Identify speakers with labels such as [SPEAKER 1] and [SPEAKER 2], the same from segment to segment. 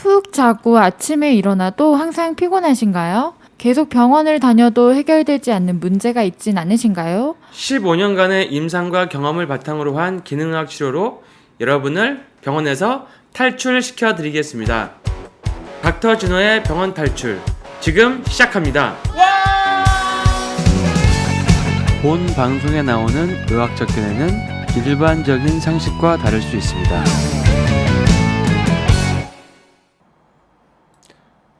[SPEAKER 1] 푹 자고 아침에 일어나도 항상 피곤하신가요? 계속 병원을 다녀도 해결되지 않는 문제가 있진 않으신가요?
[SPEAKER 2] 15년간의 임상과 경험을 바탕으로 한 기능의학 치료로 여러분을 병원에서 탈출시켜 드리겠습니다. 닥터 진호의 병원 탈출 지금 시작합니다. 본 방송에 나오는 의학적 견해는 일반적인 상식과 다를 수 있습니다.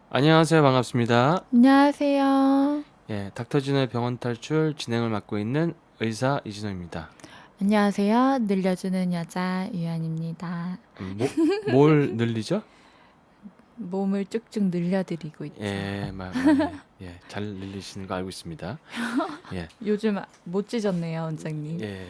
[SPEAKER 2] 안녕하세요. 반갑습니다.
[SPEAKER 1] 안녕하세요.
[SPEAKER 2] 닥터 진호의 병원 탈출 진행을 맡고 있는 의사 이진호입니다.
[SPEAKER 1] 안녕하세요. 늘려주는 여자 유한입니다.
[SPEAKER 2] 뭘 늘리죠?
[SPEAKER 1] 몸을 쭉쭉 늘려드리고 있죠.
[SPEAKER 2] 잘 늘리시는 거 알고 있습니다.
[SPEAKER 1] 요즘 못 찢었네요, 원장님.
[SPEAKER 2] 이제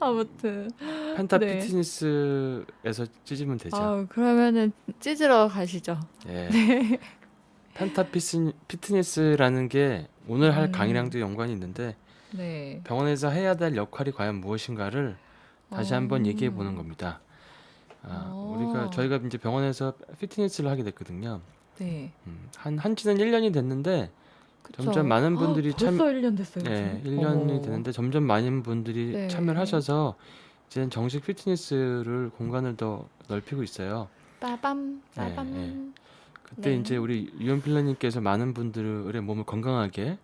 [SPEAKER 1] 아무튼.
[SPEAKER 2] 펜타
[SPEAKER 1] 네.
[SPEAKER 2] 피트니스에서 찢으면 되죠.
[SPEAKER 1] 그러면은 찢으러 가시죠.
[SPEAKER 2] 펜타 피트니스라는 게 오늘 할
[SPEAKER 1] 음.
[SPEAKER 2] 강의랑도 연관이 있는데
[SPEAKER 1] 네.
[SPEAKER 2] 병원에서 해야 될 역할이 과연 무엇인가를 다시 한번 얘기해 보는 겁니다. 저희가 이제 병원에서 피트니스를 하게 됐거든요.
[SPEAKER 1] 네.
[SPEAKER 2] 한지는 1년이 됐는데
[SPEAKER 1] 그쵸.
[SPEAKER 2] 점점 많은 분들이
[SPEAKER 1] 벌써 1년 됐어요.
[SPEAKER 2] 네,
[SPEAKER 1] 지금?
[SPEAKER 2] 1년이 되는데 점점 많은 분들이
[SPEAKER 1] 네.
[SPEAKER 2] 참여를 하셔서 이제는 정식 피트니스를 공간을 더 넓히고 있어요.
[SPEAKER 1] 빠밤.
[SPEAKER 2] 그때
[SPEAKER 1] 네.
[SPEAKER 2] 이제 우리 유연 필러님께서 많은 분들의 몸을 건강하게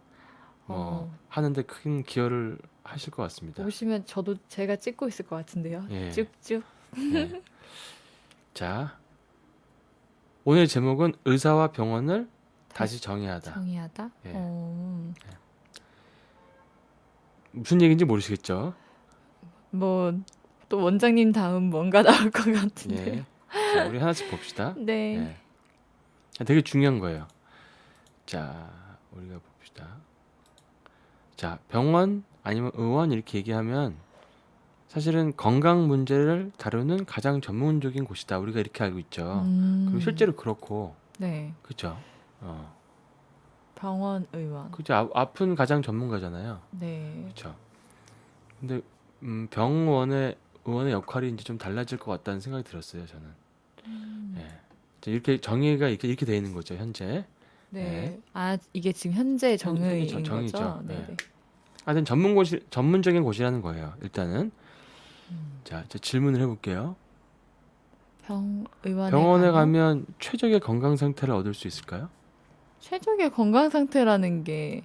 [SPEAKER 2] 하는데 큰 기여를 하실 것 같습니다.
[SPEAKER 1] 오시면 저도 제가 찍고 있을 것 같은데요.
[SPEAKER 2] 예.
[SPEAKER 1] 쭉쭉.
[SPEAKER 2] 네. 자, 오늘 제목은 의사와 병원을 다시 정의하다.
[SPEAKER 1] 정의하다.
[SPEAKER 2] 예. 무슨 얘기인지 모르시겠죠?
[SPEAKER 1] 뭐 또 원장님 다음 뭔가 나올 것 같은데.
[SPEAKER 2] 자, 우리 하나씩 봅시다.
[SPEAKER 1] 네.
[SPEAKER 2] 되게 중요한 거예요. 자, 우리가 봅시다. 자, 병원 아니면 의원 이렇게 얘기하면 사실은 건강 문제를 다루는 가장 전문적인 곳이다. 우리가 이렇게 알고 있죠. 그리고 실제로 그렇고,
[SPEAKER 1] 네.
[SPEAKER 2] 그렇죠.
[SPEAKER 1] 병원 의원.
[SPEAKER 2] 그죠. 아픈 가장 전문가잖아요.
[SPEAKER 1] 네.
[SPEAKER 2] 그렇죠. 근데 병원의 의원의 역할이 이제 좀 달라질 것 같다는 생각이 들었어요. 저는. 자, 이렇게 정의가 이렇게 돼 있는 거죠. 현재.
[SPEAKER 1] 네. 이게 지금 현재 정의인
[SPEAKER 2] 정의죠.
[SPEAKER 1] 거죠?
[SPEAKER 2] 네.
[SPEAKER 1] 네.
[SPEAKER 2] 하여튼 전문적인 곳이라는 거예요. 일단은. 자, 이제 질문을 해볼게요. 병원에 가면 최적의 건강 상태를 얻을 수 있을까요?
[SPEAKER 1] 최적의 건강 상태라는 게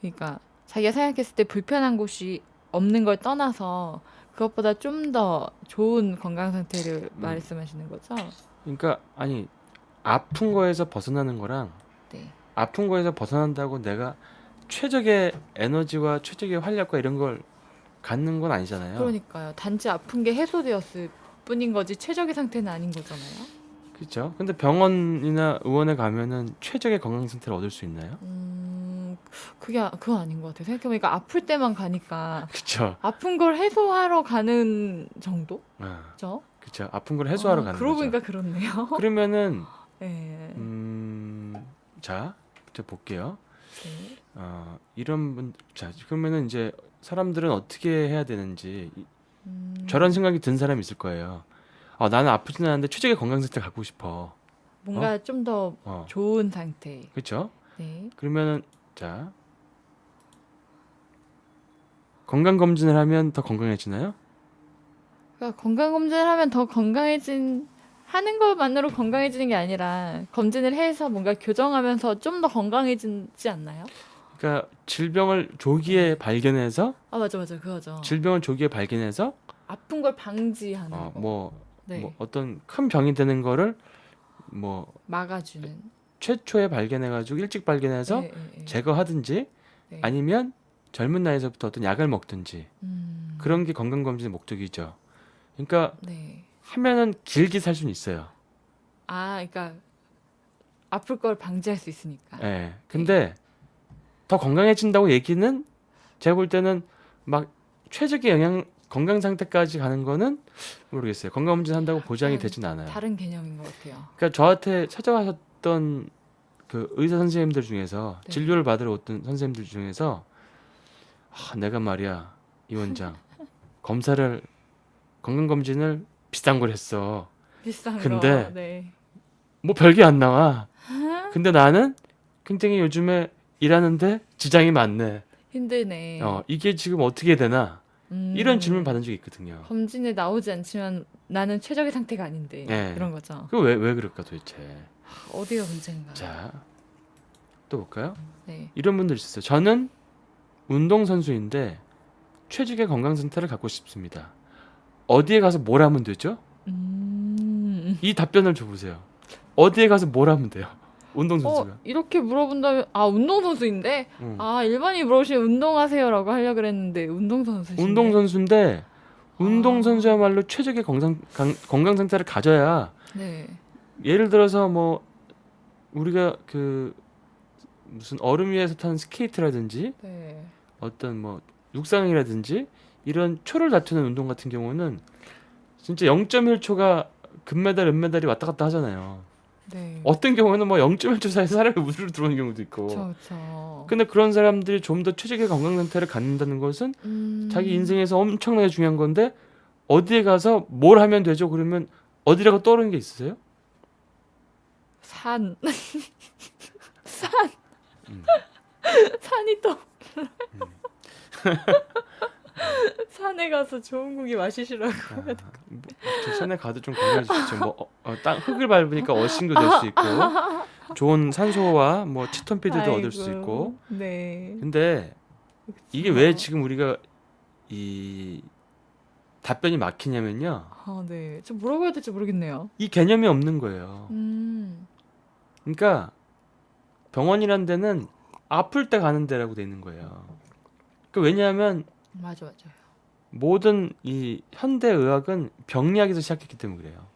[SPEAKER 1] 그러니까 자기가 생각했을 때 불편한 곳이 없는 걸 떠나서 그것보다 좀 더 좋은 건강 상태를 말씀하시는 거죠?
[SPEAKER 2] 그러니까 아니 아픈 거에서 벗어나는 거랑
[SPEAKER 1] 네.
[SPEAKER 2] 아픈 거에서 벗어난다고 내가 최적의 에너지와 최적의 활력과 이런 걸 갖는 건 아니잖아요.
[SPEAKER 1] 그러니까요. 단지 아픈 게 해소되었을 뿐인 거지 최적의 상태는 아닌 거잖아요.
[SPEAKER 2] 그렇죠. 근데 병원이나 의원에 가면은 최적의 건강 상태를 얻을 수 있나요?
[SPEAKER 1] 그건 아닌 것 같아요. 생각해보니까 아플 때만 가니까
[SPEAKER 2] 그렇죠.
[SPEAKER 1] 아픈 걸 해소하러 가는 정도? 그죠?
[SPEAKER 2] 그렇죠. 아픈 걸 해소하러 가는
[SPEAKER 1] 그러고
[SPEAKER 2] 거죠.
[SPEAKER 1] 보니까 그렇네요.
[SPEAKER 2] 그러면은
[SPEAKER 1] 네.
[SPEAKER 2] 자, 이제 볼게요.
[SPEAKER 1] 네.
[SPEAKER 2] 자, 그러면은 이제 사람들은 어떻게 해야 되는지 저런 생각이 든 사람이 있을 거예요. 나는 아프진 않은데 최적의 건강 상태 갖고 싶어.
[SPEAKER 1] 뭔가 좀 더 좋은 상태.
[SPEAKER 2] 그렇죠?
[SPEAKER 1] 네.
[SPEAKER 2] 그러면은 자, 건강 검진을 하면 더 건강해지나요?
[SPEAKER 1] 그러니까 건강 검진을 하면 더 하는 것만으로 건강해지는 게 아니라 검진을 해서 뭔가 교정하면서 좀 더 건강해지지 않나요?
[SPEAKER 2] 그러니까 질병을 조기에 발견해서
[SPEAKER 1] 맞아 그거죠.
[SPEAKER 2] 질병을 조기에 발견해서
[SPEAKER 1] 아픈 걸 방지하는 거. 네.
[SPEAKER 2] 뭐 어떤 큰 병이 되는 거를 뭐
[SPEAKER 1] 막아주는.
[SPEAKER 2] 최초에 발견해가지고 일찍 발견해서
[SPEAKER 1] 네.
[SPEAKER 2] 제거하든지
[SPEAKER 1] 네.
[SPEAKER 2] 아니면 젊은 나이에서부터 어떤 약을 먹든지 그런 게 건강검진의 목적이죠. 그러니까
[SPEAKER 1] 네.
[SPEAKER 2] 하면은 길게 살 수는 있어요.
[SPEAKER 1] 그러니까 아플 걸 방지할 수 있으니까.
[SPEAKER 2] 네. 근데 더 건강해진다고 얘기는 제가 볼 때는 막 최적의 건강 상태까지 가는 거는 모르겠어요. 건강검진 한다고 보장이 되진 않아요.
[SPEAKER 1] 다른 개념인 것 같아요.
[SPEAKER 2] 그러니까 저한테 찾아가셨던 그 의사 선생님들 중에서 진료를 받으러 왔던 선생님들 중에서 내가 말이야 이 원장 건강검진을 비싼 걸 했어.
[SPEAKER 1] 비싼
[SPEAKER 2] 근데
[SPEAKER 1] 거. 네.
[SPEAKER 2] 뭐 별게 안 나와. 근데 나는 굉장히 요즘에 일하는데 지장이 많네.
[SPEAKER 1] 힘드네.
[SPEAKER 2] 이게 지금 어떻게 해야 되나? 이런 질문
[SPEAKER 1] 음.
[SPEAKER 2] 받은 적이 있거든요.
[SPEAKER 1] 검진에 나오지 않지만 나는 최적의 상태가 아닌데
[SPEAKER 2] 예.
[SPEAKER 1] 이런 거죠.
[SPEAKER 2] 왜 그럴까 도대체.
[SPEAKER 1] 어디가 문제인가?
[SPEAKER 2] 자, 또 볼까요?
[SPEAKER 1] 네.
[SPEAKER 2] 이런 분들 있었어요. 저는 운동선수인데 최적의 건강 상태를 갖고 싶습니다. 어디에 가서 뭘 하면 되죠? 이 답변을 줘보세요. 어디에 가서 뭘 하면 돼요? 운동선수가.
[SPEAKER 1] 이렇게 물어본다면 운동선수인데
[SPEAKER 2] 응.
[SPEAKER 1] 일반인이 물어보시면 운동하세요라고 하려고 그랬는데 운동선수시네.
[SPEAKER 2] 운동선수인데
[SPEAKER 1] 아,
[SPEAKER 2] 운동선수야말로 최적의 건강 상태를 가져야
[SPEAKER 1] 네.
[SPEAKER 2] 예를 들어서 뭐 우리가 그 무슨 얼음 위에서 타는 스케이트라든지
[SPEAKER 1] 네.
[SPEAKER 2] 어떤 뭐 육상이라든지 이런 초를 다투는 운동 같은 경우는 진짜 0.1초가 금메달, 은메달이 왔다 갔다 하잖아요.
[SPEAKER 1] 네.
[SPEAKER 2] 어떤 경우는 뭐 0.1초 사이에 사람이 우주로 들어오는 경우도 있고.
[SPEAKER 1] 그쵸.
[SPEAKER 2] 근데 그런 사람들이 좀 더 최적의 건강 상태를 갖는다는 것은 자기 인생에서 엄청나게 중요한 건데 어디에 가서 뭘 하면 되죠? 그러면 어디라고 떠오르는 게 있으세요?
[SPEAKER 1] 산.
[SPEAKER 2] 음.
[SPEAKER 1] 산이 또. 산에 가서 좋은 고기 마시시라고.
[SPEAKER 2] 저 산에 가도 좀 건강해지죠. 땅 흙을 밟으니까 어신도 될 수 있고 좋은 산소와 뭐 치톤피드도 얻을 수 있고.
[SPEAKER 1] 네.
[SPEAKER 2] 근데 이게 왜 지금 우리가 이 답변이 막히냐면요.
[SPEAKER 1] 네. 저 뭐라고 해야 될지 모르겠네요.
[SPEAKER 2] 이 개념이 없는 거예요.
[SPEAKER 1] 음.
[SPEAKER 2] 그러니까 병원이란 데는 아플 때 가는 데라고 돼 있는 거예요. 왜냐하면
[SPEAKER 1] 맞아요.
[SPEAKER 2] 모든 이 현대 의학은 병리학에서 시작했기 때문에 그래요.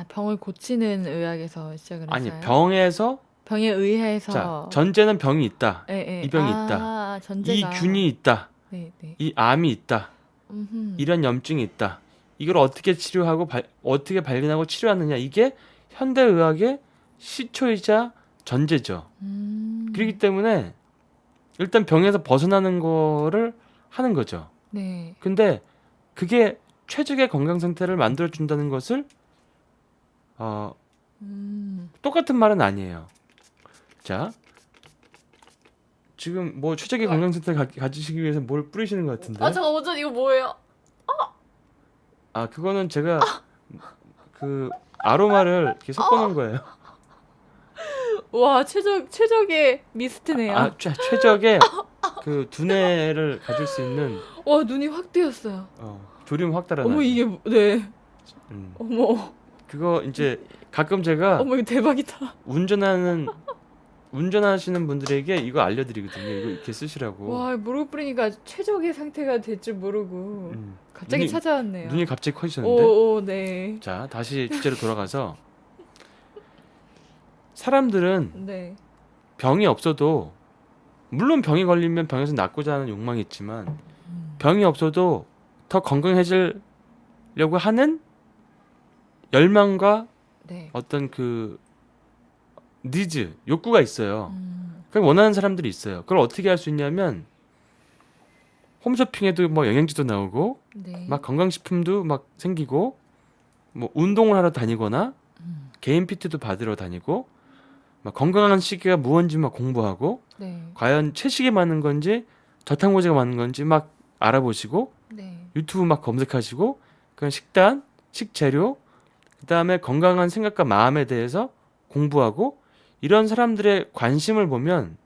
[SPEAKER 1] 병을 고치는 의학에서 시작을
[SPEAKER 2] 아니,
[SPEAKER 1] 했어요.
[SPEAKER 2] 병에서
[SPEAKER 1] 병에 의해서.
[SPEAKER 2] 자, 전제는 병이 있다.
[SPEAKER 1] 예.
[SPEAKER 2] 이 병이 있다. 이
[SPEAKER 1] 전제가.
[SPEAKER 2] 균이 있다.
[SPEAKER 1] 네.
[SPEAKER 2] 이 암이 있다.
[SPEAKER 1] 음흠.
[SPEAKER 2] 이런 염증이 있다. 이걸 어떻게 치료하고 어떻게 발견하고 치료하느냐. 이게 현대 의학의 시초이자 전제죠. 그렇기 때문에 일단 병에서 벗어나는 거를 하는 거죠.
[SPEAKER 1] 네.
[SPEAKER 2] 근데 그게 최적의 건강 상태를 만들어 준다는 것을 똑같은 말은 아니에요. 자, 지금 뭐 최적의 건강 상태를 가지시기 위해서 뭘 뿌리시는 것 같은데?
[SPEAKER 1] 잠깐만, 이거 뭐예요?
[SPEAKER 2] 그거는 제가 그 아로마를 이렇게 섞어놓은 거예요.
[SPEAKER 1] 와, 최적의 미스트네요.
[SPEAKER 2] 최적의 그 두뇌를 가질 수 있는
[SPEAKER 1] 와, 눈이 확 뜨였어요.
[SPEAKER 2] 졸음 확 달아나죠.
[SPEAKER 1] 어머, 네.
[SPEAKER 2] 음.
[SPEAKER 1] 어머,
[SPEAKER 2] 그거 이제 가끔 제가
[SPEAKER 1] 이거 대박이다.
[SPEAKER 2] 운전하시는 분들에게 이거 알려드리거든요. 이거 이렇게 쓰시라고.
[SPEAKER 1] 와, 모르고 뿌리니까 최적의 상태가 될 줄 모르고 갑자기 찾아왔네요.
[SPEAKER 2] 눈이 갑자기 커지셨는데.
[SPEAKER 1] 오, 네.
[SPEAKER 2] 자, 다시 주제로 돌아가서 사람들은
[SPEAKER 1] 네.
[SPEAKER 2] 병이 없어도 물론 병이 걸리면 병에서 낫고자 하는 욕망이 있지만 병이 없어도 더 건강해지려고 하는 열망과
[SPEAKER 1] 네.
[SPEAKER 2] 어떤 그 니즈, 욕구가 있어요. 그걸 원하는 사람들이 있어요. 그걸 어떻게 할 수 있냐면 홈쇼핑에도 뭐 영양제도 나오고
[SPEAKER 1] 네.
[SPEAKER 2] 막 건강식품도 막 생기고 뭐 운동을 하러 다니거나 개인 PT도 받으러 다니고 막 건강한 식이가 무언지 막 공부하고
[SPEAKER 1] 네.
[SPEAKER 2] 과연 채식이 맞는 건지 저탄고지가 맞는 건지 막 알아보시고
[SPEAKER 1] 네.
[SPEAKER 2] 유튜브 막 검색하시고 그런 식단, 식재료 그다음에 건강한 생각과 마음에 대해서 공부하고 이런 사람들의 관심을 보면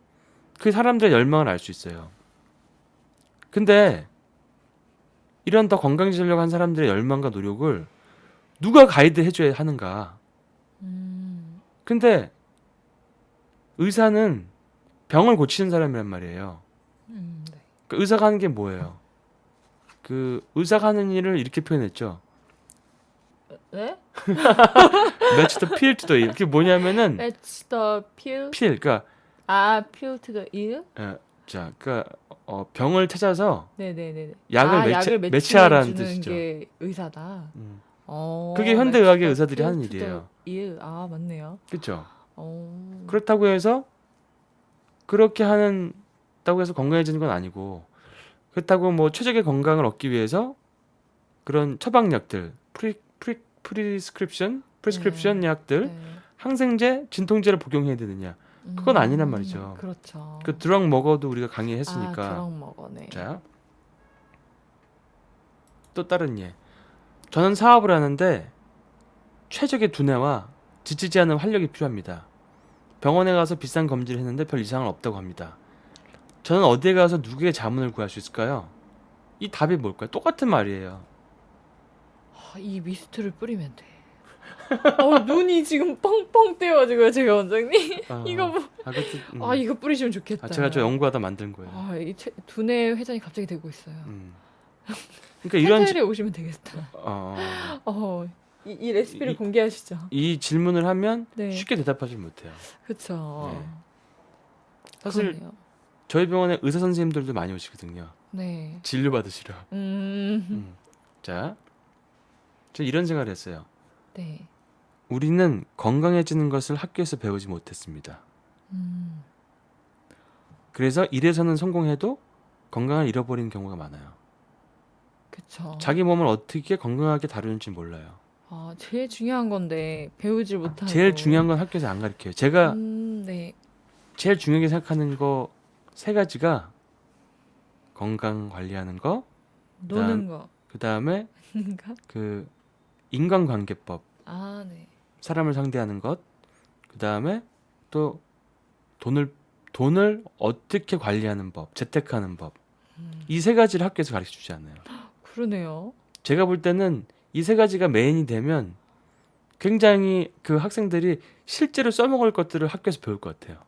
[SPEAKER 2] 그 사람들의 열망을 알 수 있어요. 근데 이런 더 건강해지려고 한 사람들의 열망과 노력을 누가 가이드 해줘야 하는가? 근데 의사는 병을 고치는 사람이란 말이에요.
[SPEAKER 1] 네.
[SPEAKER 2] 그 의사가 하는 게 뭐예요? 그 의사가 하는 일을 이렇게 표현했죠.
[SPEAKER 1] 네?
[SPEAKER 2] Match the pill to the ill. 그게 뭐냐면은
[SPEAKER 1] That's the pill.
[SPEAKER 2] 그러니까
[SPEAKER 1] pill to the ill.
[SPEAKER 2] 그러니까 병을 찾아서
[SPEAKER 1] 네네네.
[SPEAKER 2] 약을 매치하라는
[SPEAKER 1] 주는
[SPEAKER 2] 뜻이죠.
[SPEAKER 1] 게 의사다.
[SPEAKER 2] 그게 현대의학의
[SPEAKER 1] match
[SPEAKER 2] 의사들이
[SPEAKER 1] the
[SPEAKER 2] 하는
[SPEAKER 1] pill to
[SPEAKER 2] 일이에요.
[SPEAKER 1] the ill. 맞네요.
[SPEAKER 2] 그렇죠.
[SPEAKER 1] 어.
[SPEAKER 2] 그렇다고 해서 그렇게 한다고 해서 건강해지는 건 아니고 그렇다고 뭐 최적의 건강을 얻기 위해서 그런 처방약들 프리스크립션 프리스크립션 약들,
[SPEAKER 1] 네.
[SPEAKER 2] 항생제, 진통제를 복용해야 되느냐? 그건 아니란 말이죠.
[SPEAKER 1] 그렇죠.
[SPEAKER 2] 그 드럭 먹어도 우리가 강의했으니까.
[SPEAKER 1] 드럭 먹어네.
[SPEAKER 2] 자, 또 다른 예. 저는 사업을 하는데 최적의 두뇌와 지치지 않은 활력이 필요합니다. 병원에 가서 비싼 검진을 했는데 별 이상은 없다고 합니다. 저는 어디에 가서 누구의 자문을 구할 수 있을까요? 이 답이 뭘까요? 똑같은 말이에요.
[SPEAKER 1] 이 미스트를 뿌리면 돼. 눈이 지금 뻥뻥 떼어지고요, 제가 원장님. 이거 뭐?
[SPEAKER 2] 그것도,
[SPEAKER 1] 이거 뿌리시면 좋겠다.
[SPEAKER 2] 제가 저 연구하다 만든 거예요.
[SPEAKER 1] 이 두뇌 회전이 갑자기 되고 있어요.
[SPEAKER 2] 그러니까 이런
[SPEAKER 1] 페텔에 오시면 되겠다. 이 레시피를 공개하시죠.
[SPEAKER 2] 이 질문을 하면
[SPEAKER 1] 네.
[SPEAKER 2] 쉽게 대답하지 못해요.
[SPEAKER 1] 그렇죠.
[SPEAKER 2] 네. 사실
[SPEAKER 1] 그러네요.
[SPEAKER 2] 저희 병원에 의사 선생님들도 많이 오시거든요.
[SPEAKER 1] 네.
[SPEAKER 2] 진료 받으시러. 자, 저 이런 생각을 했어요.
[SPEAKER 1] 네.
[SPEAKER 2] 우리는 건강해지는 것을 학교에서 배우지 못했습니다. 그래서 일에서는 성공해도 건강을 잃어버리는 경우가 많아요.
[SPEAKER 1] 그렇죠.
[SPEAKER 2] 자기 몸을 어떻게 건강하게 다루는지 몰라요.
[SPEAKER 1] 제일 중요한 건데 배우질 못하고.
[SPEAKER 2] 제일 중요한 건 학교에서 안 가르쳐요. 제가
[SPEAKER 1] 네.
[SPEAKER 2] 제일 중요하게 생각하는 거 3가지가 건강 관리하는 거,
[SPEAKER 1] 노는 거.
[SPEAKER 2] 그다음에
[SPEAKER 1] 인가?
[SPEAKER 2] 그 인간관계법,
[SPEAKER 1] 네.
[SPEAKER 2] 사람을 상대하는 것, 그다음에 또 돈을 어떻게 관리하는 법, 재테크하는 법. 이 3가지를 학교에서 가르쳐 주지 않아요.
[SPEAKER 1] 그러네요.
[SPEAKER 2] 제가 볼 때는 이 3가지가 메인이 되면 굉장히 그 학생들이 실제로 써먹을 것들을 학교에서 배울 것 같아요.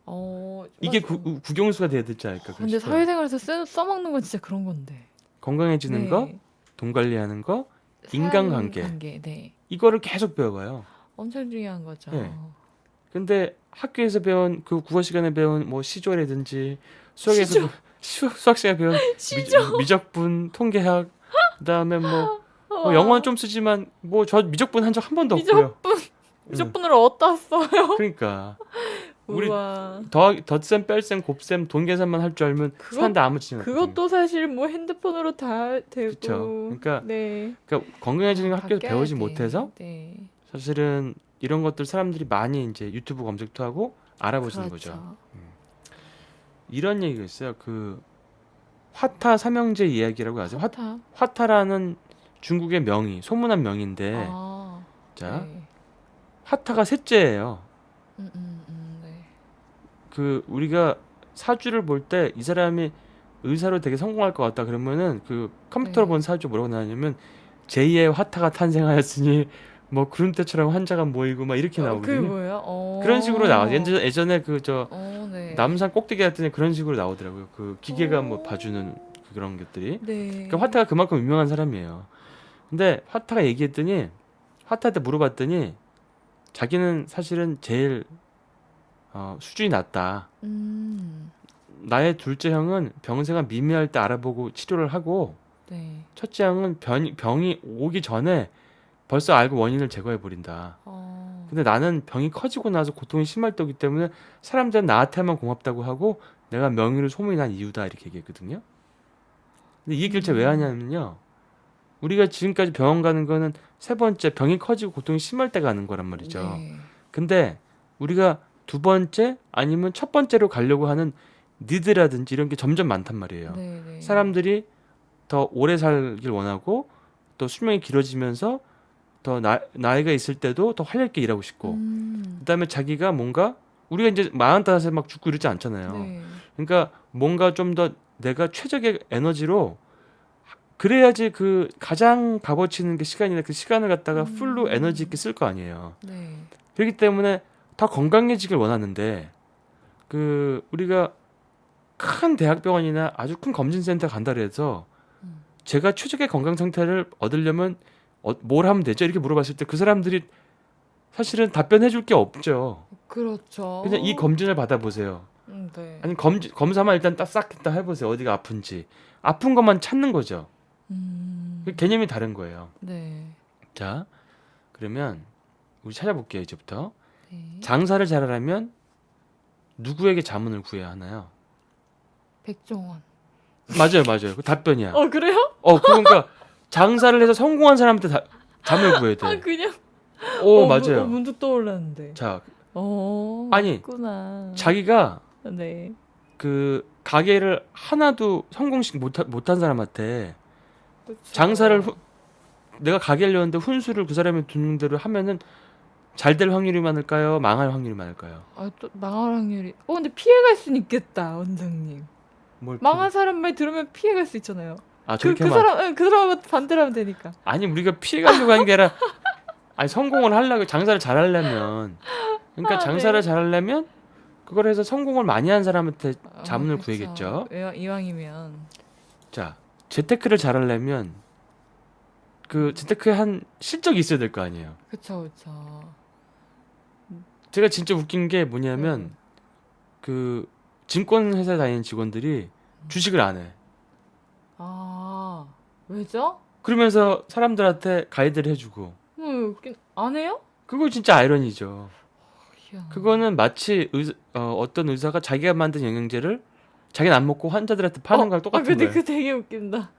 [SPEAKER 2] 이게 국영수가 돼야 되지 않을까.
[SPEAKER 1] 근데
[SPEAKER 2] 싶어요.
[SPEAKER 1] 사회생활에서 써먹는 건 진짜 그런 건데.
[SPEAKER 2] 건강해지는
[SPEAKER 1] 네.
[SPEAKER 2] 거, 돈 관리하는 거, 인간관계.
[SPEAKER 1] 네.
[SPEAKER 2] 이거를 계속 배워가요.
[SPEAKER 1] 엄청 중요한 거죠.
[SPEAKER 2] 네. 근데 학교에서 배운 그 국어 시간에 배운 뭐 시조라든지 수학에서 수학 시간에 배운 미적분, 통계학, 그다음에 뭐 영어는 좀 쓰지만 뭐 저 미적분 한 적 한 번도 없고요.
[SPEAKER 1] 미적분을 어디다 써요?
[SPEAKER 2] 그러니까 우리
[SPEAKER 1] 우와.
[SPEAKER 2] 덧셈, 뺄셈, 곱셈, 돈 계산만 할 줄 알면 사는데 아무 짓이나.
[SPEAKER 1] 그것도 사실 뭐 핸드폰으로 다 되고.
[SPEAKER 2] 그렇죠. 그러니까 건강해지는 거 학교에서
[SPEAKER 1] 바뀌어야
[SPEAKER 2] 배우지
[SPEAKER 1] 돼.
[SPEAKER 2] 못해서
[SPEAKER 1] 네.
[SPEAKER 2] 사실은 이런 것들 사람들이 많이 이제 유튜브 검색도 하고 알아보시는
[SPEAKER 1] 그렇죠.
[SPEAKER 2] 거죠. 이런 얘기가 있어요. 그 화타 삼형제 이야기라고 아세요? 화타라는 중국의 명의, 소문난 명인데, 자,
[SPEAKER 1] 네.
[SPEAKER 2] 화타가 셋째예요.
[SPEAKER 1] 네.
[SPEAKER 2] 그 우리가 사주를 볼 때 이 사람이 의사로 되게 성공할 것 같다 그러면은 그 컴퓨터로
[SPEAKER 1] 네.
[SPEAKER 2] 본 사주 뭐라고 나냐면 제2의 화타가 탄생하였으니 뭐 구름 때처럼 환자가 모이고 막 이렇게 나오거든요.
[SPEAKER 1] 그게 뭐예요?
[SPEAKER 2] 그런 식으로 나와요. 예전에 그
[SPEAKER 1] 네.
[SPEAKER 2] 남산 꼭대기 같은 데 그런 식으로 나오더라고요. 그 기계가 뭐 봐주는 그런 것들이.
[SPEAKER 1] 네.
[SPEAKER 2] 그러니까 화타가 그만큼 유명한 사람이에요. 근데 화타가 얘기했더니 화타한테 물어봤더니 자기는 사실은 제일 수준이 낮다. 나의 둘째 형은 병세가 미미할 때 알아보고 치료를 하고,
[SPEAKER 1] 네.
[SPEAKER 2] 첫째 형은 병이 오기 전에 벌써 알고 원인을 제거해 버린다. 근데 나는 병이 커지고 나서 고통이 심할 때이기 때문에 사람들은 나한테만 고맙다고 하고 내가 명의로 소문이 난 이유다 이렇게 얘기했거든요. 근데 이 얘기를 제가 왜 하냐면요, 우리가 지금까지 병원 가는 거는 3번째 병이 커지고 고통이 심할 때 가는 거란 말이죠.
[SPEAKER 1] 네.
[SPEAKER 2] 근데 우리가 2번째 아니면 첫 번째로 가려고 하는 니드라든지 이런 게 점점 많단 말이에요.
[SPEAKER 1] 네.
[SPEAKER 2] 사람들이 더 오래 살길 원하고 또 수명이 길어지면서 더 나이가 있을 때도 더 활력 있게 일하고 싶고, 그다음에 자기가 뭔가 우리가 이제 45세 막 죽고 이러지 않잖아요.
[SPEAKER 1] 네.
[SPEAKER 2] 그러니까 뭔가 좀 더 내가 최적의 에너지로 그래야지 그 가장 값어치 있는 게 시간이나 그 시간을 갖다가 풀로 에너지 있게 쓸 거 아니에요.
[SPEAKER 1] 네.
[SPEAKER 2] 그렇기 때문에 더 건강해지길 원하는데 그 우리가 큰 대학병원이나 아주 큰 검진센터 간다 그래서 제가 최적의 건강 상태를 얻으려면 뭘 하면 되죠? 이렇게 물어봤을 때 그 사람들이 사실은 답변해 줄 게 없죠.
[SPEAKER 1] 그렇죠.
[SPEAKER 2] 그냥 이 검진을 받아보세요.
[SPEAKER 1] 네.
[SPEAKER 2] 아니 검사만 일단 싹 다 해보세요. 어디가 아픈지. 아픈 것만 찾는 거죠. 그 개념이 다른 거예요.
[SPEAKER 1] 네.
[SPEAKER 2] 자, 그러면 우리 찾아볼게요. 이제부터.
[SPEAKER 1] 네.
[SPEAKER 2] 장사를 잘하려면 누구에게 자문을 구해야 하나요?
[SPEAKER 1] 백종원.
[SPEAKER 2] 맞아요. 그 답변이야.
[SPEAKER 1] 그래요?
[SPEAKER 2] 그러니까 장사를 해서 성공한 사람한테 자문을 구해야 돼.
[SPEAKER 1] 그냥
[SPEAKER 2] 오, 맞아요.
[SPEAKER 1] 문득 떠올랐는데.
[SPEAKER 2] 자, 아니,
[SPEAKER 1] 있구나.
[SPEAKER 2] 자기가
[SPEAKER 1] 네.
[SPEAKER 2] 그 가게를 하나도 성공식 못한 사람한테
[SPEAKER 1] 그쵸.
[SPEAKER 2] 장사를 내가 가게를 열었는데 훈수를 그 사람이 두는 대로 하면은 잘 될 확률이 많을까요? 망할 확률이 많을까요?
[SPEAKER 1] 또 망할 확률이. 근데 피해갈 수는 있겠다, 원장님.
[SPEAKER 2] 뭘
[SPEAKER 1] 망한 사람 말 들으면 피해갈 수 있잖아요.
[SPEAKER 2] 저렇게
[SPEAKER 1] 그
[SPEAKER 2] 하면
[SPEAKER 1] 사람, 그 사람한테 반대로 하면 되니까.
[SPEAKER 2] 아니 우리가 피해가려고 하는 게 아니라 아니 성공을 하려고 장사를 잘하려면 그러니까 장사를
[SPEAKER 1] 네.
[SPEAKER 2] 잘하려면 그걸 해서 성공을 많이 한 사람한테 자문을
[SPEAKER 1] 그쵸.
[SPEAKER 2] 구해야겠죠.
[SPEAKER 1] 이왕이면.
[SPEAKER 2] 자, 재테크를 잘하려면 그 재테크에 한 실적이 있어야 될 거 아니에요.
[SPEAKER 1] 그쵸.
[SPEAKER 2] 제가 진짜 웃긴 게 뭐냐면 그 증권회사 다니는 직원들이 주식을 안 해.
[SPEAKER 1] 왜죠?
[SPEAKER 2] 그러면서 사람들한테 가이드를 해주고
[SPEAKER 1] 안 해요?
[SPEAKER 2] 그거 진짜 아이러니죠.
[SPEAKER 1] 이야.
[SPEAKER 2] 그거는 마치 어떤 의사가 자기가 만든 영양제를 자기는 안 먹고 환자들한테 파는 거랑 똑같은
[SPEAKER 1] 근데
[SPEAKER 2] 거예요.
[SPEAKER 1] 그 되게 웃긴다.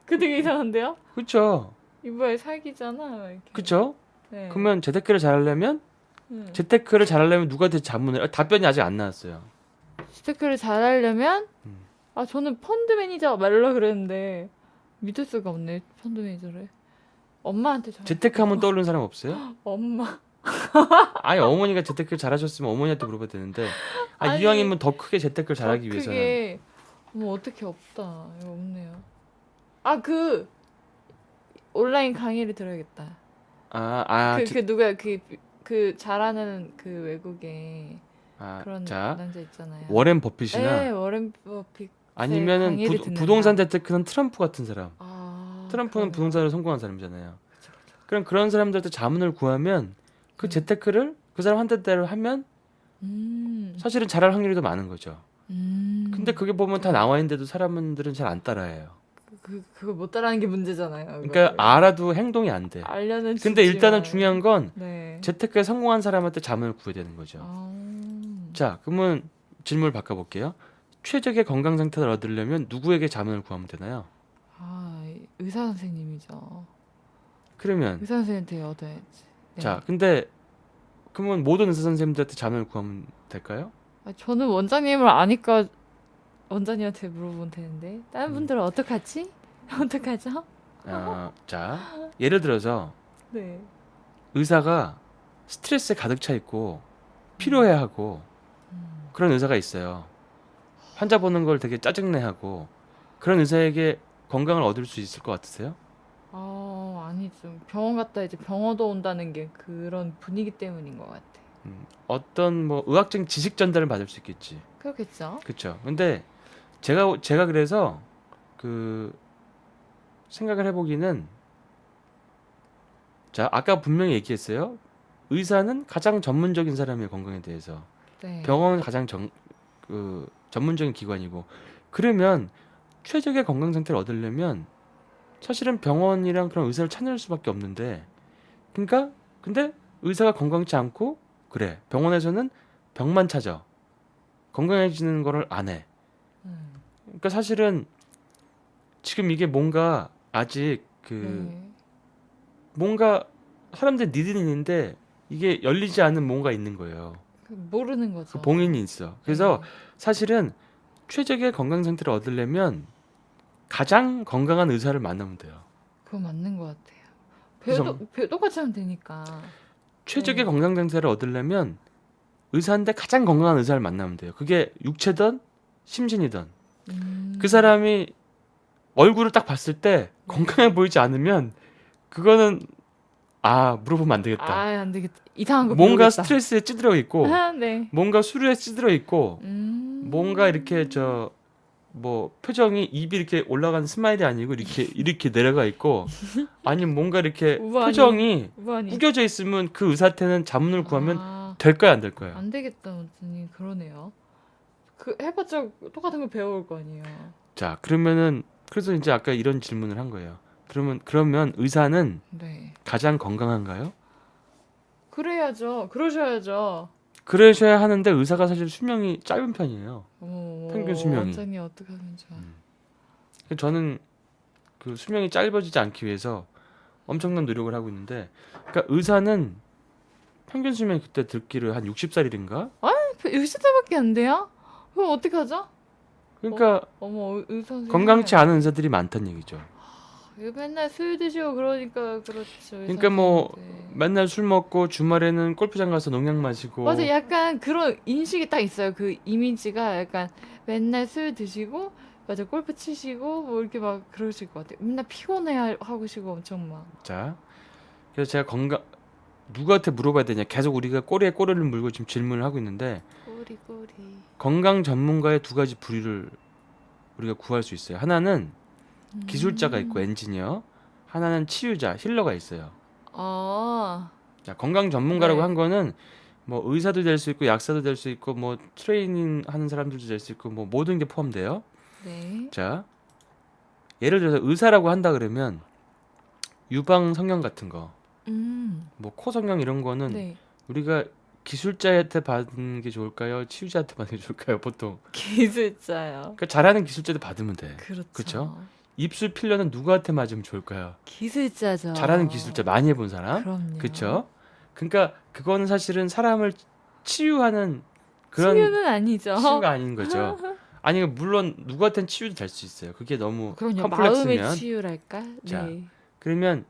[SPEAKER 1] 그 되게 이상한데요?
[SPEAKER 2] 그렇죠.
[SPEAKER 1] 이빨 사기잖아. 이렇게.
[SPEAKER 2] 그렇죠.
[SPEAKER 1] 네.
[SPEAKER 2] 그러면 재테크를 잘하려면 누가 대체 자문을 답변이 아직 안 나왔어요.
[SPEAKER 1] 재테크를 잘하려면
[SPEAKER 2] 음.
[SPEAKER 1] 저는 펀드 매니저 말라 그랬는데 믿을 수가 없네. 펀드 매니저를. 엄마한테
[SPEAKER 2] 재테크하면 떠오르는 사람 없어요?
[SPEAKER 1] 엄마.
[SPEAKER 2] 아니 어머니가 재테크를 잘하셨으면 어머니한테 물어봐야 되는데
[SPEAKER 1] 아니,
[SPEAKER 2] 이왕이면 더 크게 재테크를 잘하기 위해서는
[SPEAKER 1] 그게 어떻게 없다. 이거 없네요. 그 온라인 강의를 들어야겠다. 누구야 그 잘하는 그 외국에 그런
[SPEAKER 2] 자,
[SPEAKER 1] 남자 있잖아요.
[SPEAKER 2] 워렌 버핏이나
[SPEAKER 1] 네, 워렌 버핏.
[SPEAKER 2] 아니면은
[SPEAKER 1] 강의를 듣는다.
[SPEAKER 2] 부동산 재테크는 트럼프 같은 사람. 트럼프는
[SPEAKER 1] 그러네요.
[SPEAKER 2] 부동산으로 성공한 사람이잖아요.
[SPEAKER 1] 그쵸.
[SPEAKER 2] 그럼 그런 사람들한테 자문을 구하면 그 재테크를 그 사람 한 대로 하면 사실은 잘할 확률이 더 많은 거죠. 근데 그게 보면 다 나와 있는데도 사람들은 잘 안 따라해요.
[SPEAKER 1] 그걸 못 따라하는 게 문제잖아요.
[SPEAKER 2] 그러니까 알아도 행동이 안 돼.
[SPEAKER 1] 알려는
[SPEAKER 2] 근데 일단은
[SPEAKER 1] 주지만.
[SPEAKER 2] 중요한 건
[SPEAKER 1] 네.
[SPEAKER 2] 재테크에 성공한 사람한테 자문을 구해야 되는 거죠. 자, 그러면 질문을 바꿔볼게요. 최적의 건강 상태를 얻으려면 누구에게 자문을 구하면 되나요?
[SPEAKER 1] 의사 선생님이죠.
[SPEAKER 2] 그러면
[SPEAKER 1] 의사 선생님한테 얻어야지. 네.
[SPEAKER 2] 자, 근데 그러면 모든 의사 선생님들한테 자문을 구하면 될까요?
[SPEAKER 1] 저는 원장님을 아니까 원장님한테 물어보면 되는데 다른 분들은 어떡하지? 어떡하죠?
[SPEAKER 2] 자, 예를 들어서
[SPEAKER 1] 네.
[SPEAKER 2] 의사가 스트레스에 가득 차 있고 필요해하고 그런 의사가 있어요. 환자 보는 걸 되게 짜증내하고 그런 의사에게 건강을 얻을 수 있을 것 같으세요?
[SPEAKER 1] 아니죠. 병원 갔다 이제 병원도 온다는 게 그런 분위기 때문인 것 같아.
[SPEAKER 2] 어떤 뭐 의학적인 지식 전달을 받을 수 있겠지.
[SPEAKER 1] 그렇겠죠?
[SPEAKER 2] 그렇죠. 근데 제가 그래서 그 생각을 해보기는 자, 아까 분명히 얘기했어요. 의사는 가장 전문적인 사람의 건강에 대해서
[SPEAKER 1] 네.
[SPEAKER 2] 병원은 가장 전문적인 기관이고 그러면 최적의 건강 상태를 얻으려면 사실은 병원이랑 그런 의사를 찾을 수밖에 없는데 그러니까 근데 의사가 건강치 않고 그래 병원에서는 병만 찾아 건강해지는 거를 안 해. 그러니까 사실은 지금 이게 뭔가 아직 뭔가 사람들 니들이 있는데 이게 열리지 않은 뭔가 있는 거예요.
[SPEAKER 1] 모르는 거죠.
[SPEAKER 2] 그 봉인이 있어. 그래서 사실은 최적의 건강 상태를 얻으려면 가장 건강한 의사를 만나면 돼요.
[SPEAKER 1] 그거 맞는 것 같아요. 똑같이 하면 되니까.
[SPEAKER 2] 최적의 건강 상태를 얻으려면 의사인데 가장 건강한 의사를 만나면 돼요. 그게 육체든 심신이든. 그 사람이 얼굴을 딱 봤을 때 건강해 보이지 않으면 그거는 물어보면 안 되겠다.
[SPEAKER 1] 안 되겠다. 이상한 거
[SPEAKER 2] 뭔가
[SPEAKER 1] 배우겠다.
[SPEAKER 2] 스트레스에 찌들어 있고
[SPEAKER 1] 네.
[SPEAKER 2] 뭔가 수류에 찌들어 있고 뭔가 이렇게 뭐 표정이 입이 이렇게 올라가는 스마일이 아니고 이렇게 내려가 있고 아니면 뭔가 이렇게 표정이 구겨져 있으면 그 의사한테는 자문을 구하면 될까요, 안 될까요?
[SPEAKER 1] 안 되겠다, 원장님. 그러네요. 해봤자 똑같은 거 배워올 거 아니에요.
[SPEAKER 2] 자, 그러면은 그래서 이제 아까 이런 질문을 한 거예요. 그러면 의사는 가장 건강한가요?
[SPEAKER 1] 그래야죠. 그러셔야죠.
[SPEAKER 2] 그러셔야 하는데 의사가 사실 수명이 짧은 편이에요. 평균 수명이.
[SPEAKER 1] 원장님 어떻게 하면 좋아?
[SPEAKER 2] 저는 그 수명이 짧아지지 않기 위해서 엄청난 노력을 하고 있는데, 그러니까 의사는 평균 수명이 그때 듣기를 한 60살인가?
[SPEAKER 1] 60살밖에 안 돼요? 그럼 어떡하죠?
[SPEAKER 2] 그러니까
[SPEAKER 1] 어머, 의사 선생님.
[SPEAKER 2] 건강치 않은 의사들이 많다는 얘기죠.
[SPEAKER 1] 이거 맨날 술 드시고 그러니까 그렇죠. 의사
[SPEAKER 2] 그러니까 뭐
[SPEAKER 1] 선생님들.
[SPEAKER 2] 맨날 술 먹고 주말에는 골프장 가서 농약 마시고
[SPEAKER 1] 맞아, 약간 그런 인식이 딱 있어요. 그 이미지가 약간 맨날 술 드시고, 맞아, 골프 치시고, 뭐 이렇게 막 그러실 것 같아요. 맨날 피곤해 하고 시고 엄청 막.
[SPEAKER 2] 자, 그래서 제가 누구한테 물어봐야 되냐 계속 우리가 꼬리에 꼬리를 물고 지금 질문을 하고 있는데
[SPEAKER 1] 꼬리.
[SPEAKER 2] 건강 전문가의 두 가지 부류를 우리가 구할 수 있어요. 하나는 기술자가 있고
[SPEAKER 1] 음.
[SPEAKER 2] 엔지니어, 하나는 치유자, 힐러가 있어요.
[SPEAKER 1] 아,
[SPEAKER 2] 자, 건강 전문가라고
[SPEAKER 1] 네.
[SPEAKER 2] 한 거는 뭐 의사도 될 수 있고 약사도 될 수 있고 뭐 트레이닝 하는 사람들도 될 수 있고 뭐 모든 게 포함돼요.
[SPEAKER 1] 네.
[SPEAKER 2] 자, 예를 들어서 의사라고 한다 그러면 유방 성형 같은 거, 뭐 코 성형 이런 거는
[SPEAKER 1] 네.
[SPEAKER 2] 우리가 기술자한테 받는 게 좋을까요? 치유자한테 받는 게 좋을까요? 보통.
[SPEAKER 1] 기술자요.
[SPEAKER 2] 그러니까 잘하는 기술자한테 받으면 돼.
[SPEAKER 1] 그렇죠.
[SPEAKER 2] 그쵸? 입술 필러는 누구한테 맞으면 좋을까요?
[SPEAKER 1] 기술자죠.
[SPEAKER 2] 잘하는 기술자 많이 해본 사람.
[SPEAKER 1] 그럼요.
[SPEAKER 2] 그쵸? 그러니까 그거는 사실은 사람을 치유하는 그런
[SPEAKER 1] 치유는 아니죠.
[SPEAKER 2] 치유가 아닌 거죠. 아니 물론 누구한테는 치유도 될 수 있어요. 그게 너무
[SPEAKER 1] 그럼요. 마음의
[SPEAKER 2] 컴플렉스면.
[SPEAKER 1] 치유랄까?
[SPEAKER 2] 자,
[SPEAKER 1] 네.
[SPEAKER 2] 그러면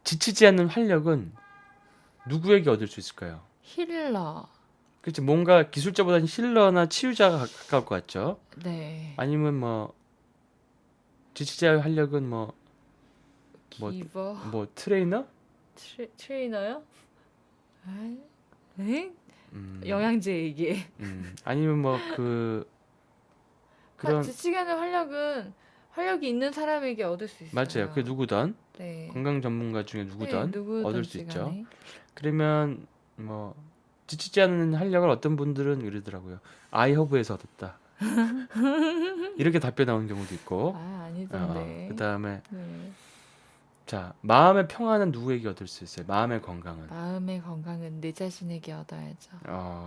[SPEAKER 2] 지치지 않는 활력은 누구에게 얻을 수 있을까요?
[SPEAKER 1] 힐러.
[SPEAKER 2] 그렇지, 뭔가 기술자보다는 힐러나 치유자가 가까울 것 같죠.
[SPEAKER 1] 네.
[SPEAKER 2] 아니면 뭐 지치지 않는 활력은 뭐
[SPEAKER 1] 기버.
[SPEAKER 2] 트레이너?
[SPEAKER 1] 트레이너요? 네?
[SPEAKER 2] 음,
[SPEAKER 1] 영양제 얘기.
[SPEAKER 2] 아니면 뭐 그런
[SPEAKER 1] 지치게는 활력이 있는 사람에게 얻을 수 있어요.
[SPEAKER 2] 맞아요. 그 누구든
[SPEAKER 1] 네.
[SPEAKER 2] 건강 전문가 중에
[SPEAKER 1] 네,
[SPEAKER 2] 누구든
[SPEAKER 1] 누구든지
[SPEAKER 2] 얻을 수 있죠.
[SPEAKER 1] 간에.
[SPEAKER 2] 그러면 뭐 지치지 않는 활력을 어떤 분들은 이러더라고요. 아이허브에서 얻었다. 이렇게 답변 나오는 경우도 있고.
[SPEAKER 1] 아니던데.
[SPEAKER 2] 그다음에
[SPEAKER 1] 네.
[SPEAKER 2] 자, 마음의 평안은 누구에게 얻을 수 있어요? 마음의 건강은.
[SPEAKER 1] 마음의 건강은 내 자신에게 얻어야죠.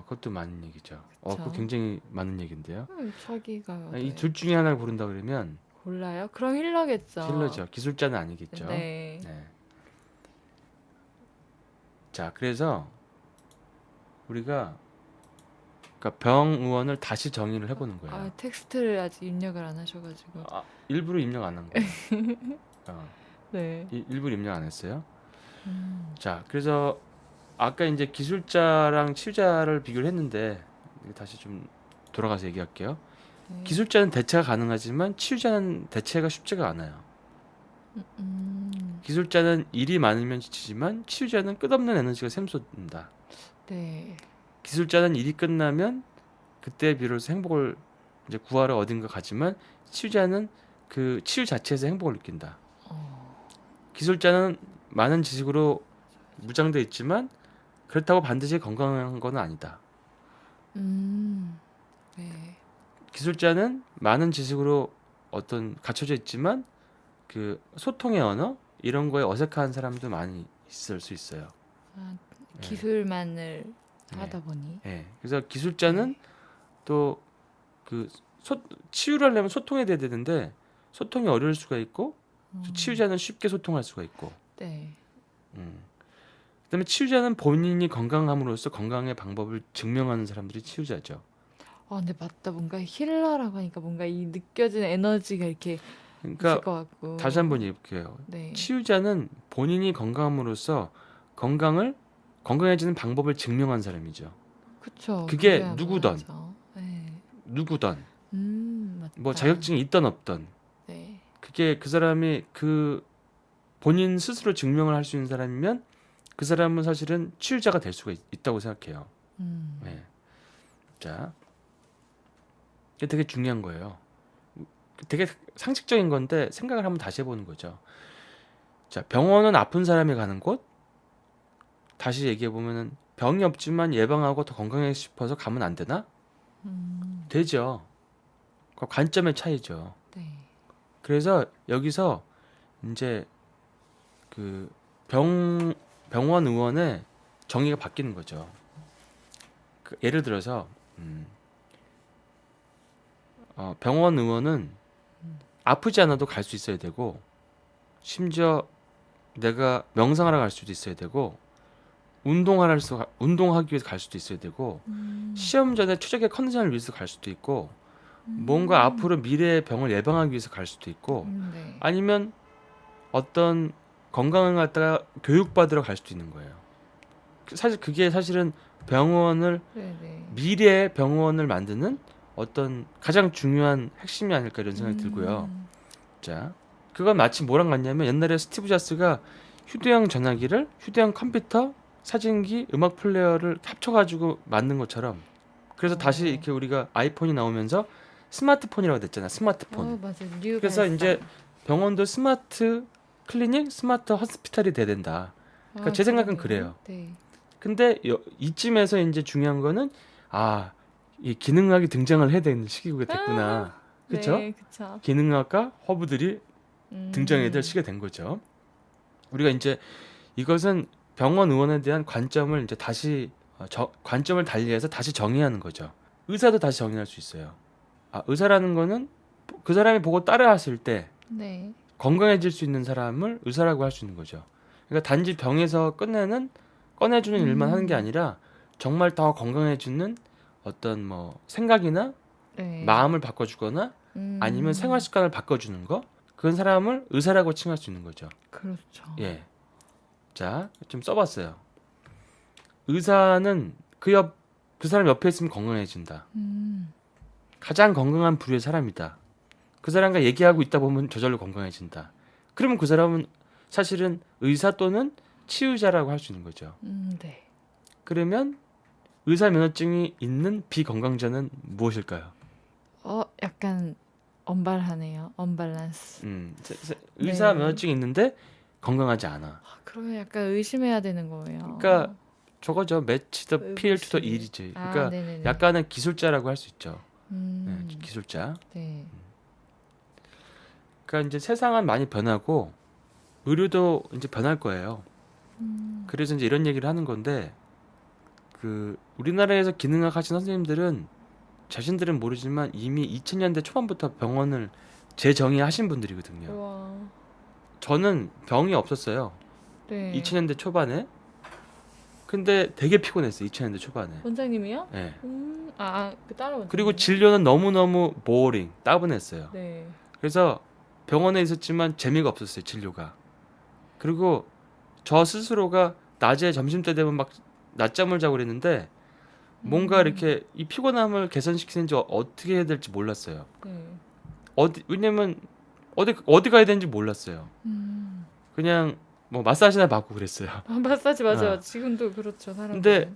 [SPEAKER 2] 그것도 많은 얘기죠.
[SPEAKER 1] 그쵸.
[SPEAKER 2] 그거 굉장히 많은 얘기인데요.
[SPEAKER 1] 자기가
[SPEAKER 2] 이
[SPEAKER 1] 얻어야죠.
[SPEAKER 2] 둘 중에 하나를 고른다 그러면
[SPEAKER 1] 골라요? 그럼 힐러겠죠.
[SPEAKER 2] 힐러죠. 기술자는 아니겠죠.
[SPEAKER 1] 네.
[SPEAKER 2] 네. 자, 그래서 우리가 그러니까 병의원을 다시 정의를 해보는 거예요.
[SPEAKER 1] 텍스트를 아직 입력을 안 하셔가지고.
[SPEAKER 2] 일부러 입력 안 한 거예요.
[SPEAKER 1] 네.
[SPEAKER 2] 일부러 입력 안 했어요.
[SPEAKER 1] 음.
[SPEAKER 2] 자, 그래서 아까 이제 기술자랑 치유자를 비교를 했는데 다시 좀 돌아가서 얘기할게요.
[SPEAKER 1] 네.
[SPEAKER 2] 기술자는 대체가 가능하지만 치유자는 대체가 쉽지가 않아요. 기술자는 일이 많으면 지치지만 치유자는 끝없는 에너지가 샘솟는다.
[SPEAKER 1] 네.
[SPEAKER 2] 기술자는 일이 끝나면 그때 비로소 행복을 이제 구하러 어딘가 가지만 치유자는 그 치유 자체에서 행복을 느낀다. 기술자는 많은 지식으로 무장돼 있지만 그렇다고 반드시 건강한 건 아니다.
[SPEAKER 1] 네.
[SPEAKER 2] 기술자는 많은 지식으로 어떤 갖춰져 있지만 그 소통의 언어 이런 거에 어색한 사람도 많이 있을 수 있어요.
[SPEAKER 1] 기술만을
[SPEAKER 2] 네.
[SPEAKER 1] 하다 보니.
[SPEAKER 2] 네. 그래서 기술자는 또 그 치유를 하려면 소통이 돼야 되는데 소통이 어려울 수가 있고 치유자는 쉽게 소통할 수가 있고.
[SPEAKER 1] 네.
[SPEAKER 2] 그다음에 치유자는 본인이 건강함으로써 건강의 방법을 증명하는 사람들이 치유자죠.
[SPEAKER 1] 근데 맞다. 뭔가 힐러라고 하니까 뭔가 이 느껴지는 에너지가 이렇게 있을
[SPEAKER 2] 그러니까
[SPEAKER 1] 것 같고.
[SPEAKER 2] 다시 한번 얘기해볼게요.
[SPEAKER 1] 네.
[SPEAKER 2] 치유자는 본인이 건강함으로써 건강해지는 방법을 증명한 사람이죠.
[SPEAKER 1] 그쵸.
[SPEAKER 2] 그게
[SPEAKER 1] 그래야
[SPEAKER 2] 누구든.
[SPEAKER 1] 뭐하죠. 네.
[SPEAKER 2] 누구든
[SPEAKER 1] 맞다.
[SPEAKER 2] 뭐 자격증이 있든 없든
[SPEAKER 1] 네.
[SPEAKER 2] 그게 그 사람이 그 본인 스스로 증명을 할 수 있는 사람이면 그 사람은 사실은 치유자가 될 수가 있다고 생각해요. 네. 자, 이게 되게 중요한 거예요. 되게 상식적인 건데 생각을 한번 다시 해보는 거죠. 자, 병원은 아픈 사람이 가는 곳. 다시 얘기해 보면은 병이 없지만 예방하고 더 건강하고 싶어서 가면 안 되나? 되죠. 그 관점의 차이죠.
[SPEAKER 1] 네.
[SPEAKER 2] 그래서 여기서 이제 그 병원 의원의 정의가 바뀌는 거죠. 예를 들어서 병원 의원은 아프지 않아도 갈 수 있어야 되고 심지어 내가 명상하러 갈 수도 있어야 되고 운동하기 위해서 갈 수도 있어야 되고 시험 전에 최적의 컨디션을 위해서 갈 수도 있고 뭔가 앞으로 미래의 병을 예방하기 위해서 갈 수도 있고
[SPEAKER 1] 네.
[SPEAKER 2] 아니면 어떤 건강을 갖다가 교육받으러 갈 수도 있는 거예요. 사실 그게 사실은 병원을
[SPEAKER 1] 네네.
[SPEAKER 2] 미래의 병원을 만드는 어떤 가장 중요한 핵심이 아닐까 이런 생각이 들고요. 자, 그건 마치 뭐랑 같냐면 옛날에 스티브 잡스가 휴대용 전화기를 휴대용 컴퓨터, 사진기, 음악 플레이어를 합쳐가지고 만든 것처럼 그래서 다시 이렇게 우리가 아이폰이 나오면서 스마트폰이라고 됐잖아. 스마트폰.
[SPEAKER 1] 맞아. 뉴
[SPEAKER 2] 그래서
[SPEAKER 1] 발상.
[SPEAKER 2] 이제 병원도 스마트 클리닉, 스마트 호스피탈이 돼야 된다. 그러니까 제 생각은 그래요.
[SPEAKER 1] 네.
[SPEAKER 2] 근데 이쯤에서 이제 중요한 거는 이 기능학이 등장을 해야 되는 시기가 됐구나. 그렇죠?
[SPEAKER 1] 네, 그쵸.
[SPEAKER 2] 기능학과 허브들이 등장해야 될 시기가 된 거죠. 우리가 이제 이것은 병원 의원에 대한 관점을 이제 다시 관점을 달리해서 다시 정의하는 거죠. 의사도 다시 정의할 수 있어요. 의사라는 거는 그 사람이 보고 따라했을 때
[SPEAKER 1] 네.
[SPEAKER 2] 건강해질 수 있는 사람을 의사라고 할 수 있는 거죠. 그러니까 단지 병에서 꺼내주는 일만 하는 게 아니라 정말 더 건강해지는 어떤 뭐 생각이나
[SPEAKER 1] 네.
[SPEAKER 2] 마음을 바꿔주거나 아니면 생활 습관을 바꿔주는 거 그런 사람을 의사라고 칭할 수 있는 거죠.
[SPEAKER 1] 그렇죠.
[SPEAKER 2] 예. 자, 좀 써봤어요. 의사는 그 사람 옆에 있으면 건강해진다. 가장 건강한 부류의 사람이다. 그 사람과 얘기하고 있다 보면 저절로 건강해진다. 그러면 그 사람은 사실은 의사 또는 치유자라고 할 수 있는 거죠.
[SPEAKER 1] 네.
[SPEAKER 2] 그러면 의사 면허증이 있는 비건강자는 무엇일까요?
[SPEAKER 1] 약간 언발하네요. 언밸런스.
[SPEAKER 2] 의사
[SPEAKER 1] 네.
[SPEAKER 2] 면허증이 있는데 건강하지 않아.
[SPEAKER 1] 그러면 약간 의심해야 되는 거예요.
[SPEAKER 2] 그러니까 저거죠. 매치 더 필 투 더
[SPEAKER 1] 의구심.
[SPEAKER 2] 일이지. 그러니까
[SPEAKER 1] 네네네.
[SPEAKER 2] 약간은 기술자라고 할 수 있죠.
[SPEAKER 1] 음.
[SPEAKER 2] 네, 기술자.
[SPEAKER 1] 네.
[SPEAKER 2] 그러니까 이제 세상은 많이 변하고 의료도 이제 변할 거예요. 그래서 이제 이런 얘기를 하는 건데 우리나라에서 기능학 하신 선생님들은 자신들은 모르지만 이미 2000년대 초반부터 병원을 재정의하신 분들이거든요.
[SPEAKER 1] 와.
[SPEAKER 2] 저는 병이 없었어요.
[SPEAKER 1] 네.
[SPEAKER 2] 2000년대 초반에. 근데 되게 피곤했어요. 2000년대 초반에.
[SPEAKER 1] 원장님이요?
[SPEAKER 2] 네.
[SPEAKER 1] 그 다른 원장님.
[SPEAKER 2] 그리고 진료는 너무너무 보링, 따분했어요.
[SPEAKER 1] 네.
[SPEAKER 2] 그래서 병원에 있었지만 재미가 없었어요. 진료가. 그리고 저 스스로가 낮에 점심때 되면 막 낮잠을 자고 그랬는데 뭔가 이렇게 이 피곤함을 개선시키는지 어떻게 해야 될지 몰랐어요.
[SPEAKER 1] 네.
[SPEAKER 2] 왜냐면 어디 가야 되는지 몰랐어요. 그냥 뭐 마사지나 받고 그랬어요.
[SPEAKER 1] 마사지 맞아요.
[SPEAKER 2] 어.
[SPEAKER 1] 지금도 그렇죠, 사람들.
[SPEAKER 2] 근데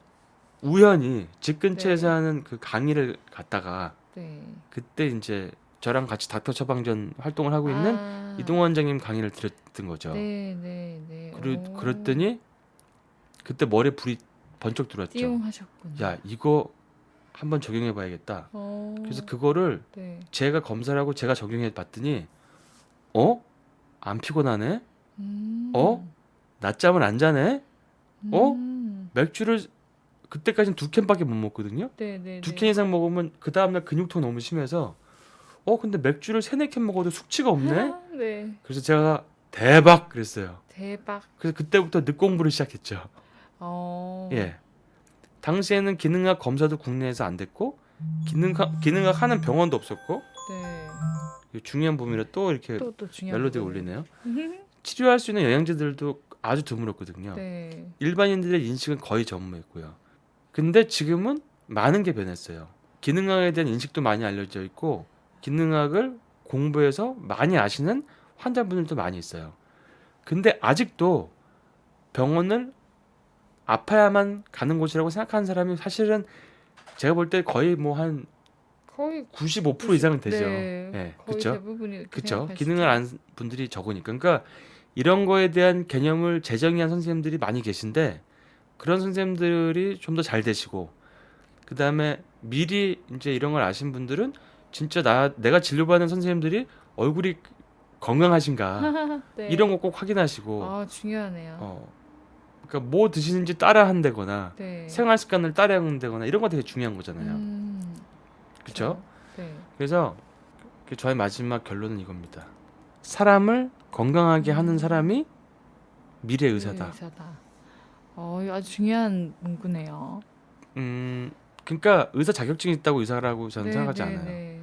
[SPEAKER 2] 우연히 집 근처에서
[SPEAKER 1] 네.
[SPEAKER 2] 하는 그 강의를 갔다가
[SPEAKER 1] 네.
[SPEAKER 2] 그때 이제 저랑 같이 닥터 처방전 활동을 하고 있는 이동원 원장님 강의를 들었던 거죠.
[SPEAKER 1] 네, 네, 네.
[SPEAKER 2] 그랬더니 그때 머리에 불이 번쩍 들어왔죠.
[SPEAKER 1] 띠용하셨군요.
[SPEAKER 2] 야, 이거 한번 적용해 봐야겠다. 그래서 그거를
[SPEAKER 1] 네.
[SPEAKER 2] 제가 검사를 하고 제가 적용해 봤더니 안 피곤하네? 낮잠을 안 자네? 맥주를 그때까지는 2캔밖에 못 먹거든요.
[SPEAKER 1] 네, 네.
[SPEAKER 2] 2캔 이상 먹으면 그 다음날 근육통 너무 심해서 근데 맥주를 3-4캔 먹어도 숙취가 없네?
[SPEAKER 1] 네.
[SPEAKER 2] 그래서 제가 대박 그랬어요.
[SPEAKER 1] 대박.
[SPEAKER 2] 그래서 그때부터 늦공부를 시작했죠. 예. 당시에는 기능학 검사도 국내에서 안 됐고 기능학 하는 병원도 없었고
[SPEAKER 1] 네.
[SPEAKER 2] 중요한 부분이라 또 이렇게
[SPEAKER 1] 또 중요한
[SPEAKER 2] 멜로디가
[SPEAKER 1] 부분.
[SPEAKER 2] 울리네요. 치료할 수 있는 영양제들도 아주 드물었거든요.
[SPEAKER 1] 네.
[SPEAKER 2] 일반인들의 인식은 거의 전무했고요. 근데 지금은 많은 게 변했어요. 기능학에 대한 인식도 많이 알려져 있고 기능학을 공부해서 많이 아시는 환자분들도 많이 있어요. 근데 아직도 병원을 아파야만 가는 곳이라고 생각하는 사람이 사실은 제가 볼 때 거의 뭐 한
[SPEAKER 1] 거의
[SPEAKER 2] 95% 이상은 되죠.
[SPEAKER 1] 네.
[SPEAKER 2] 예,
[SPEAKER 1] 거의
[SPEAKER 2] 그렇죠.
[SPEAKER 1] 대부분이
[SPEAKER 2] 그렇죠. 기능을 아는 분들이 적으니까. 그러니까 이런 거에 대한 개념을 재정의한 선생님들이 많이 계신데 그런 선생님들이 좀 더 잘 되시고 그다음에 미리 이제 이런 걸 아신 분들은 진짜 내가 진료받는 선생님들이 얼굴이 건강하신가
[SPEAKER 1] 네.
[SPEAKER 2] 이런 거 꼭 확인하시고
[SPEAKER 1] 중요하네요.
[SPEAKER 2] 그러니까 뭐 드시는지 따라한다거나
[SPEAKER 1] 네.
[SPEAKER 2] 생활 습관을 따라한다거나 이런 거 되게 중요한 거잖아요. 그렇죠?
[SPEAKER 1] 네.
[SPEAKER 2] 그래서 저의 마지막 결론은 이겁니다. 사람을 건강하게 하는 사람이 미래 의사다.
[SPEAKER 1] 의사다. 이거 아주 중요한 문구네요.
[SPEAKER 2] 그러니까 의사 자격증이 있다고 의사라고 저는 생각하지 않아요.
[SPEAKER 1] 네.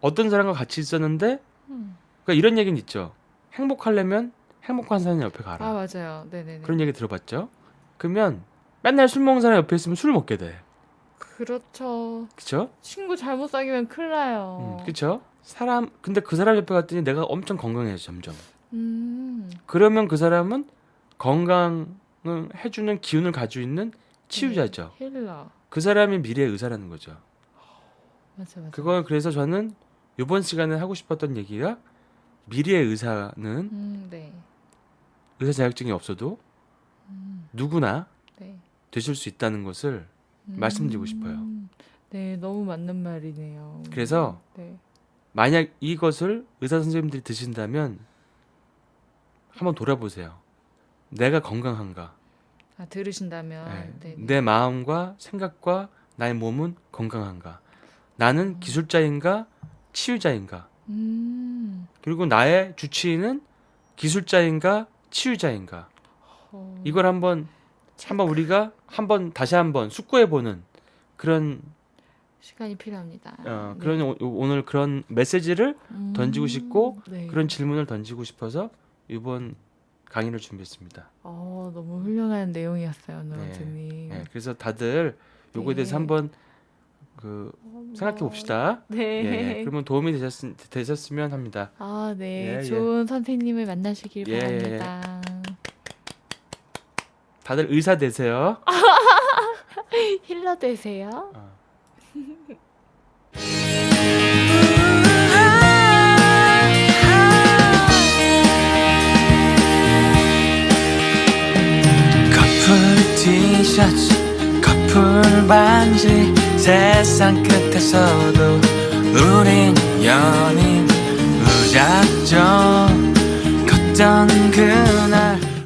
[SPEAKER 2] 어떤 사람과 같이 있었는데 그러니까 이런 얘기는 있죠. 행복하려면 행복한 사람 옆에 가라.
[SPEAKER 1] 아 맞아요. 네네네.
[SPEAKER 2] 그런 얘기 들어봤죠? 그러면 맨날 술 먹는 사람 옆에 있으면 술 먹게 돼.
[SPEAKER 1] 그렇죠.
[SPEAKER 2] 그쵸?
[SPEAKER 1] 친구 잘못 사귀면 큰일 나요.
[SPEAKER 2] 그쵸? 근데 그 사람 옆에 갔더니 내가 엄청 건강해져, 점점.
[SPEAKER 1] 음.
[SPEAKER 2] 그러면 그 사람은 건강을 해주는 기운을 가지고 있는 치유자죠.
[SPEAKER 1] 힐러.
[SPEAKER 2] 그 사람이 미래의 의사라는 거죠.
[SPEAKER 1] 맞아.
[SPEAKER 2] 그걸 그래서 저는 이번 시간에 하고 싶었던 얘기가 미래의 의사는
[SPEAKER 1] 네.
[SPEAKER 2] 의사 자격증이 없어도 누구나
[SPEAKER 1] 네.
[SPEAKER 2] 되실 수 있다는 것을 말씀드리고 싶어요.
[SPEAKER 1] 네, 너무 맞는 말이네요.
[SPEAKER 2] 그래서
[SPEAKER 1] 네.
[SPEAKER 2] 만약 이것을 의사 선생님들이 드신다면 한번 돌아보세요. 내가 건강한가?
[SPEAKER 1] 아, 들으신다면 네.
[SPEAKER 2] 내 마음과 생각과 나의 몸은 건강한가? 나는 기술자인가? 치유자인가? 그리고 나의 주치의는 기술자인가? 치유자인가? 이걸 한번 우리가 다시 한번 숙고해보는 그런
[SPEAKER 1] 시간이 필요합니다.
[SPEAKER 2] 그런 오늘 그런 메시지를 던지고 싶고
[SPEAKER 1] 네.
[SPEAKER 2] 그런 질문을 던지고 싶어서 이번 강의를 준비했습니다.
[SPEAKER 1] 너무 훌륭한 내용이었어요, 노원주님.
[SPEAKER 2] 네, 그래서 다들 요거에 대해서 한번 생각해 봅시다.
[SPEAKER 1] 네.
[SPEAKER 2] 그러면 도움이 되셨으면 합니다.
[SPEAKER 1] 아, 네.
[SPEAKER 2] 예,
[SPEAKER 1] 좋은 선생님을 만나시길 바랍니다.
[SPEAKER 2] 다들 의사 되세요.
[SPEAKER 1] 힐러 되세요.
[SPEAKER 3] 커플 티셔츠 커플 반지 세상 끝에서도 우린 연인 무작정 걷던 그날